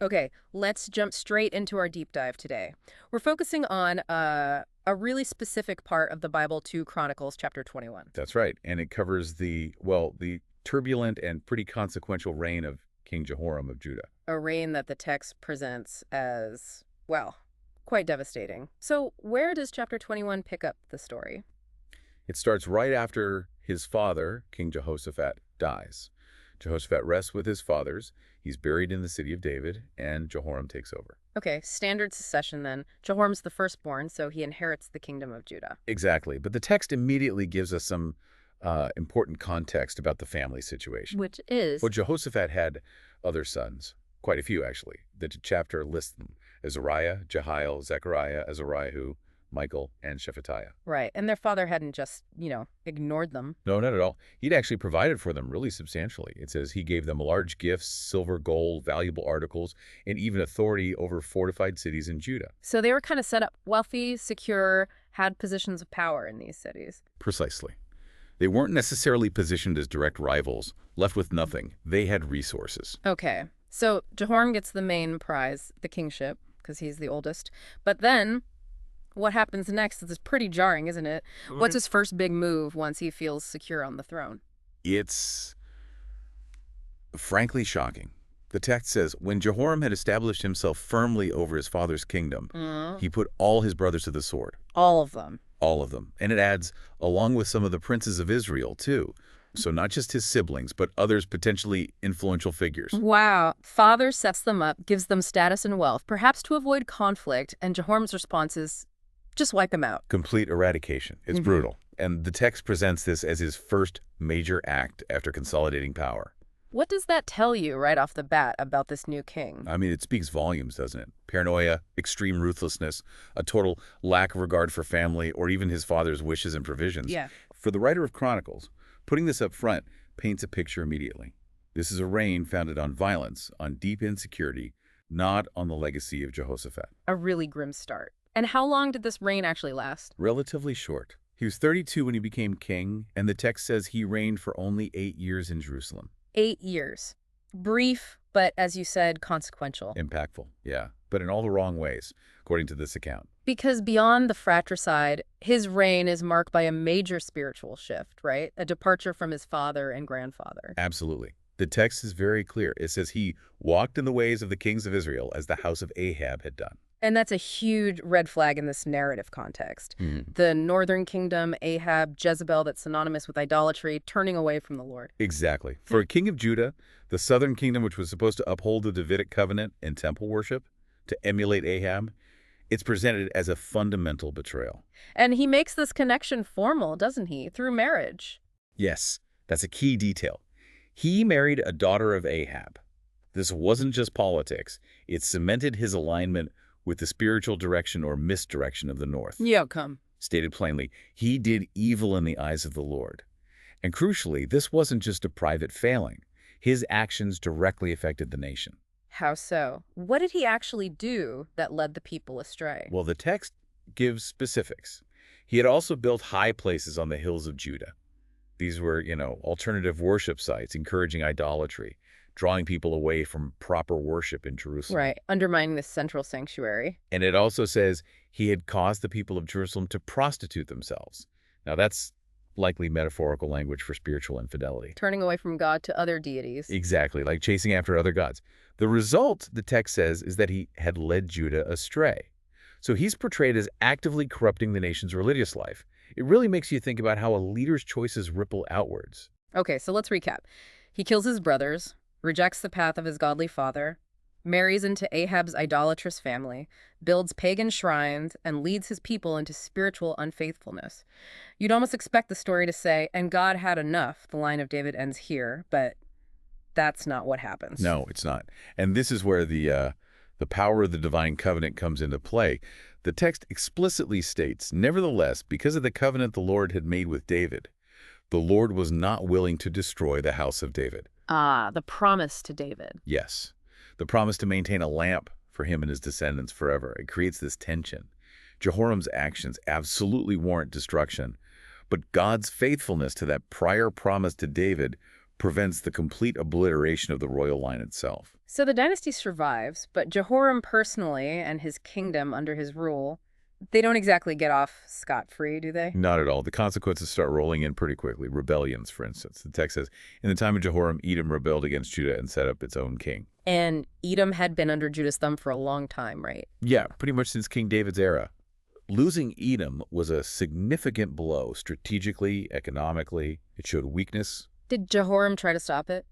Okay, let's jump straight into our deep dive today. We're focusing on a really specific part of the Bible, 2 Chronicles, chapter 21. That's right. And it covers the turbulent and pretty consequential reign of King Jehoram of Judah. A reign that the text presents as, well, quite devastating. So where does chapter 21 pick up the story? It starts right after his father, King Jehoshaphat, dies. Jehoshaphat rests with his fathers. He's buried in the city of David, and Jehoram takes over. Okay, standard succession then. Jehoram's the firstborn, so he inherits the kingdom of Judah. Exactly. But the text immediately gives us some important context about the family situation. Which is? Well, Jehoshaphat had other sons, quite a few actually. The chapter lists them: Azariah, Jehiel, Zechariah, Azariah, Michael, and Shephatiah. Right, and their father hadn't just, ignored them. No, not at all. He'd actually provided for them really substantially. It says he gave them large gifts, silver, gold, valuable articles, and even authority over fortified cities in Judah. So they were kind of set up wealthy, secure, had positions of power in these cities. Precisely. They weren't necessarily positioned as direct rivals, left with nothing. They had resources. Okay, so Jehoram gets the main prize, the kingship, because he's the oldest. But then what happens next is pretty jarring, isn't it? What's his first big move once he feels secure on the throne? It's frankly shocking. The text says, when Jehoram had established himself firmly over his father's kingdom, he put all his brothers to the sword. All of them. All of them. And it adds, along with some of the princes of Israel, too. So not just his siblings, but others potentially influential figures. Wow. Father sets them up, gives them status and wealth, perhaps to avoid conflict, and Jehoram's response is just wipe them out. Complete eradication. It's brutal. And the text presents this as his first major act after consolidating power. What does that tell you right off the bat about this new king? I mean, it speaks volumes, doesn't it? Paranoia, extreme ruthlessness, a total lack of regard for family, or even his father's wishes and provisions. Yeah. For the writer of Chronicles, putting this up front paints a picture immediately. This is a reign founded on violence, on deep insecurity, not on the legacy of Jehoshaphat. A really grim start. And how long did this reign actually last? Relatively short. He was 32 when he became king, and the text says he reigned for only 8 years in Jerusalem. 8 years. Brief, but as you said, consequential. Impactful, yeah, but in all the wrong ways, according to this account. Because beyond the fratricide, his reign is marked by a major spiritual shift, right? A departure from his father and grandfather. Absolutely. The text is very clear. It says he walked in the ways of the kings of Israel as the house of Ahab had done. And that's a huge red flag in this narrative context. The northern kingdom, Ahab, Jezebel, that's synonymous with idolatry, turning away from the Lord. Exactly. For a king of Judah, the southern kingdom, which was supposed to uphold the Davidic covenant and temple worship, to emulate Ahab, it's presented as a fundamental betrayal. And he makes this connection formal, doesn't he, through marriage? Yes, that's a key detail. He married a daughter of Ahab. This wasn't just politics. It cemented his alignment with the spiritual direction or misdirection of the north. The outcome. Stated plainly, he did evil in the eyes of the Lord. And crucially, this wasn't just a private failing. His actions directly affected the nation. How so? What did he actually do that led the people astray? Well, the text gives specifics. He had also built high places on the hills of Judah. These were, alternative worship sites, encouraging idolatry, drawing people away from proper worship in Jerusalem. Right, undermining the central sanctuary. And it also says he had caused the people of Jerusalem to prostitute themselves. Now, that's likely metaphorical language for spiritual infidelity. Turning away from God to other deities. Exactly, like chasing after other gods. The result, the text says, is that he had led Judah astray. So he's portrayed as actively corrupting the nation's religious life. It really makes you think about how a leader's choices ripple outwards. Okay, so let's recap. He kills his brothers, rejects the path of his godly father, marries into Ahab's idolatrous family, builds pagan shrines, and leads his people into spiritual unfaithfulness. You'd almost expect the story to say, and God had enough. The line of David ends here, but that's not what happens. No, it's not. And this is where the power of the divine covenant comes into play. The text explicitly states, nevertheless, because of the covenant the Lord had made with David, the Lord was not willing to destroy the house of David. Ah, the promise to David. Yes, the promise to maintain a lamp for him and his descendants forever. It creates this tension. Jehoram's actions absolutely warrant destruction, but God's faithfulness to that prior promise to David prevents the complete obliteration of the royal line itself. So the dynasty survives, but Jehoram personally and his kingdom under his rule, they don't exactly get off scot-free, do they? Not at all. The consequences start rolling in pretty quickly. Rebellions, for instance. The text says, in the time of Jehoram, Edom rebelled against Judah and set up its own king. And Edom had been under Judah's thumb for a long time, right? Yeah, pretty much since King David's era. Losing Edom was a significant blow strategically, economically. It showed weakness. Did Jehoram try to stop it?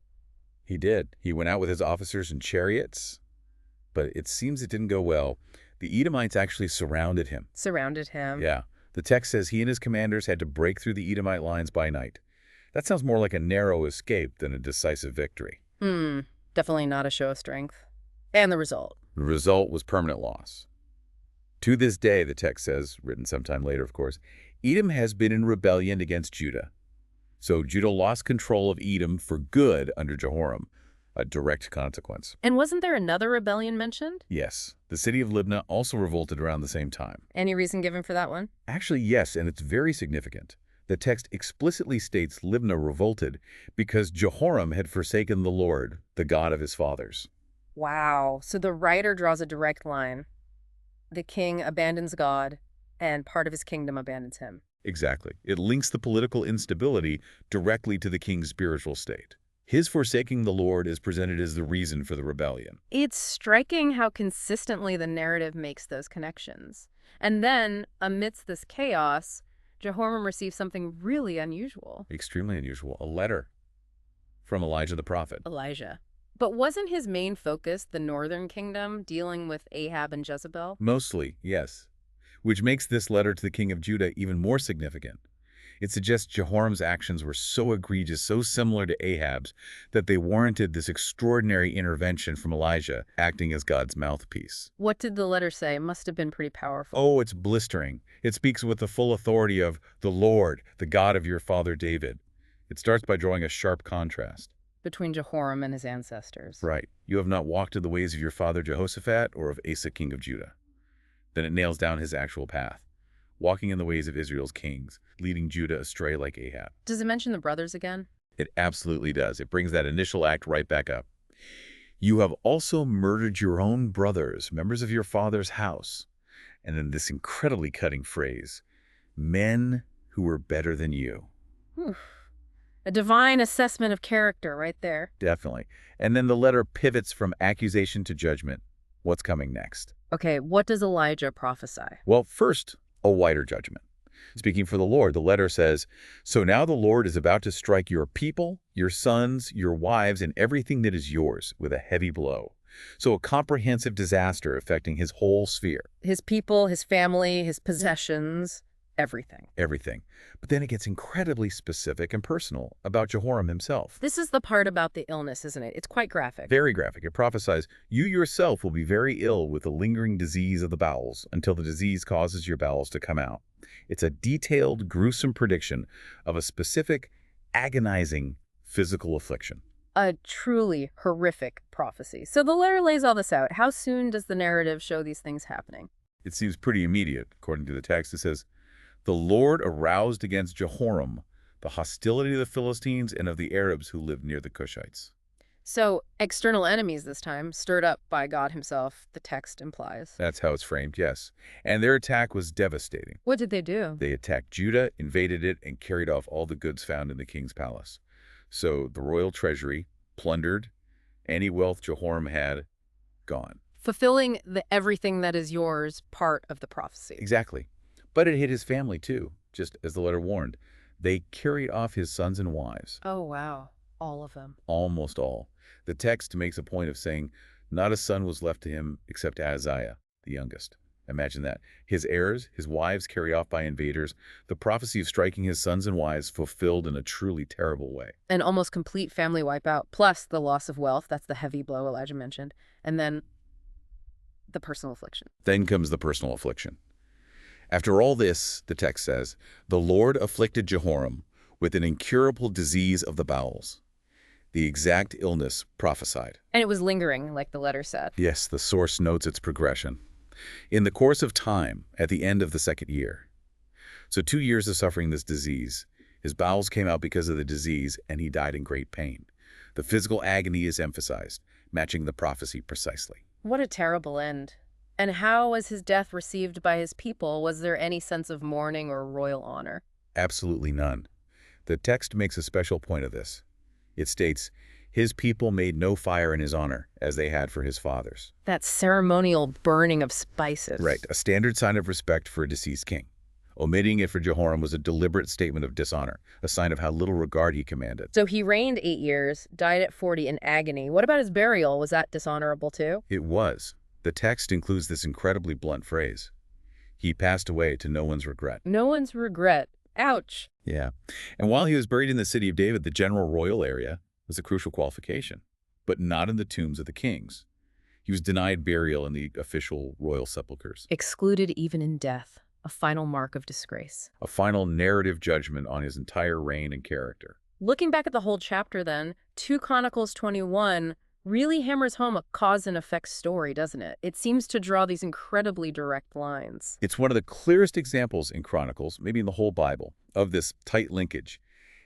He did. He went out with his officers and chariots, but it seems it didn't go well. The Edomites actually surrounded him. Surrounded him. Yeah. The text says he and his commanders had to break through the Edomite lines by night. That sounds more like a narrow escape than a decisive victory. Definitely not a show of strength. And the result? The result was permanent loss. To this day, the text says, written sometime later, of course, Edom has been in rebellion against Judah. So Judah lost control of Edom for good under Jehoram, a direct consequence. And wasn't there another rebellion mentioned? Yes. The city of Libnah also revolted around the same time. Any reason given for that one? Actually, yes, and it's very significant. The text explicitly states Libnah revolted because Jehoram had forsaken the Lord, the God of his fathers. Wow. So the writer draws a direct line. The king abandons God, and part of his kingdom abandons him. Exactly. It links the political instability directly to the king's spiritual state. His forsaking the Lord is presented as the reason for the rebellion. It's striking how consistently the narrative makes those connections. And then, amidst this chaos, Jehoram receives something really unusual. Extremely unusual. A letter from Elijah the prophet. Elijah. But wasn't his main focus the northern kingdom, dealing with Ahab and Jezebel? Mostly, yes. Which makes this letter to the king of Judah even more significant. It suggests Jehoram's actions were so egregious, so similar to Ahab's, that they warranted this extraordinary intervention from Elijah, acting as God's mouthpiece. What did the letter say? It must have been pretty powerful. Oh, it's blistering. It speaks with the full authority of the Lord, the God of your father David. It starts by drawing a sharp contrast. Between Jehoram and his ancestors. Right. You have not walked in the ways of your father Jehoshaphat or of Asa king of Judah. Then it nails down his actual path, walking in the ways of Israel's kings, leading Judah astray like Ahab. Does it mention the brothers again? It absolutely does. It brings that initial act right back up. You have also murdered your own brothers, members of your father's house. And then this incredibly cutting phrase, men who were better than you. Whew. A divine assessment of character right there. Definitely. And then the letter pivots from accusation to judgment. What's coming next? Okay, what does Elijah prophesy? Well, first, a wider judgment. Speaking for the Lord, the letter says, "So now the Lord is about to strike your people, your sons, your wives, and everything that is yours with a heavy blow." So a comprehensive disaster affecting his whole sphere. His people, his family, his possessions, everything. Everything. But then it gets incredibly specific and personal about Jehoram himself. This is the part about the illness, isn't it? It's quite graphic. Very graphic. It prophesies, you yourself will be very ill with the lingering disease of the bowels until the disease causes your bowels to come out. It's a detailed, gruesome prediction of a specific, agonizing physical affliction. A truly horrific prophecy. So the letter lays all this out. How soon does the narrative show these things happening? It seems pretty immediate, according to the text. It says, "The Lord aroused against Jehoram the hostility of the Philistines and of the Arabs who lived near the Cushites." So external enemies this time, stirred up by God himself, the text implies. That's how it's framed, yes. And their attack was devastating. What did they do? They attacked Judah, invaded it, and carried off all the goods found in the king's palace. So the royal treasury, plundered, any wealth Jehoram had, gone. Fulfilling the everything that is yours part of the prophecy. Exactly. But it hit his family too, just as the letter warned. They carried off his sons and wives. Oh, wow. All of them. Almost all. The text makes a point of saying not a son was left to him except Ahaziah, the youngest. Imagine that. His heirs, his wives carried off by invaders, the prophecy of striking his sons and wives fulfilled in a truly terrible way. An almost complete family wipeout, plus the loss of wealth. That's the heavy blow Elijah mentioned. And then the personal affliction. Then comes the personal affliction. After all this, the text says, the Lord afflicted Jehoram with an incurable disease of the bowels. The exact illness prophesied. And it was lingering, like the letter said. Yes, the source notes its progression. In the course of time, at the end of the second year. So 2 years of suffering this disease, His bowels came out because of the disease, and he died in great pain. The physical agony is emphasized, matching the prophecy precisely. What a terrible end. And how was his death received by his people? Was there any sense of mourning or royal honor? Absolutely none. The text makes a special point of this. It states, "His people made no fire in his honor, as they had for his fathers." That ceremonial burning of spices. Right, a standard sign of respect for a deceased king. Omitting it for Jehoram was a deliberate statement of dishonor, a sign of how little regard he commanded. So he reigned 8 years, died at 40 in agony. What about his burial? Was that dishonorable too? It was. The text includes this incredibly blunt phrase. He passed away to no one's regret. No one's regret. Ouch. Yeah. And while he was buried in the city of David, the general royal area was a crucial qualification, but not in the tombs of the kings. He was denied burial in the official royal sepulchres. Excluded even in death. A final mark of disgrace. A final narrative judgment on his entire reign and character. Looking back at the whole chapter then, 2 Chronicles 21 really hammers home a cause and effect story, doesn't it? It seems to draw these incredibly direct lines. It's one of the clearest examples in Chronicles, maybe in the whole Bible, of this tight linkage.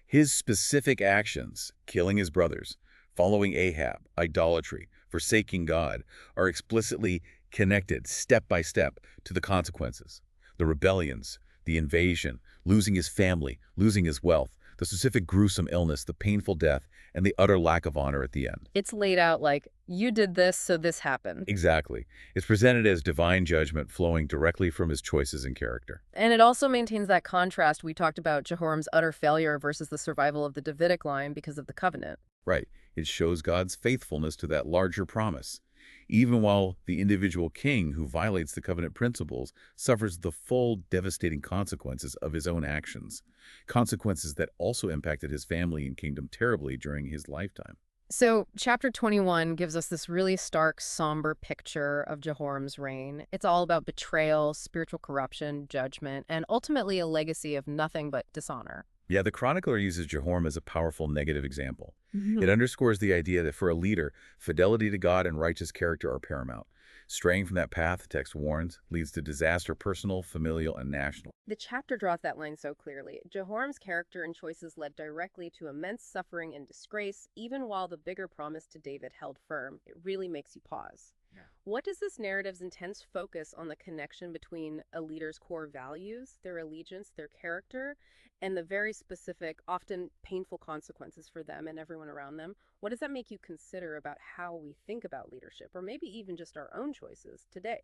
His specific actions, killing his brothers, following Ahab, idolatry, forsaking God, are explicitly connected step by step to the consequences. The rebellions, the invasion, losing his family, losing his wealth, the specific gruesome illness, the painful death, and the utter lack of honor at the end. It's laid out like, you did this, so this happened. Exactly. It's presented as divine judgment flowing directly from his choices and character. And it also maintains that contrast we talked about, Jehoram's utter failure versus the survival of the Davidic line because of the covenant. Right. It shows God's faithfulness to that larger promise, even while the individual king who violates the covenant principles suffers the full devastating consequences of his own actions, consequences that also impacted his family and kingdom terribly during his lifetime. So, chapter 21 gives us this really stark, somber picture of Jehoram's reign. It's all about betrayal, spiritual corruption, judgment, and ultimately a legacy of nothing but dishonor. Yeah, the chronicler uses Jehoram as a powerful negative example. Mhm. It underscores the idea that for a leader, fidelity to God and righteous character are paramount. Straying from that path, the text warns, leads to disaster, personal, familial, and national. The chapter draws that line so clearly. Jehoram's character and choices led directly to immense suffering and disgrace, even while the bigger promise to David held firm. It really makes you pause. Yeah. What does this narrative's intense focus on the connection between a leader's core values, their allegiance, their character, and the very specific, often painful consequences for them and everyone around them? What does that make you consider about how we think about leadership, or maybe even just our own choices today?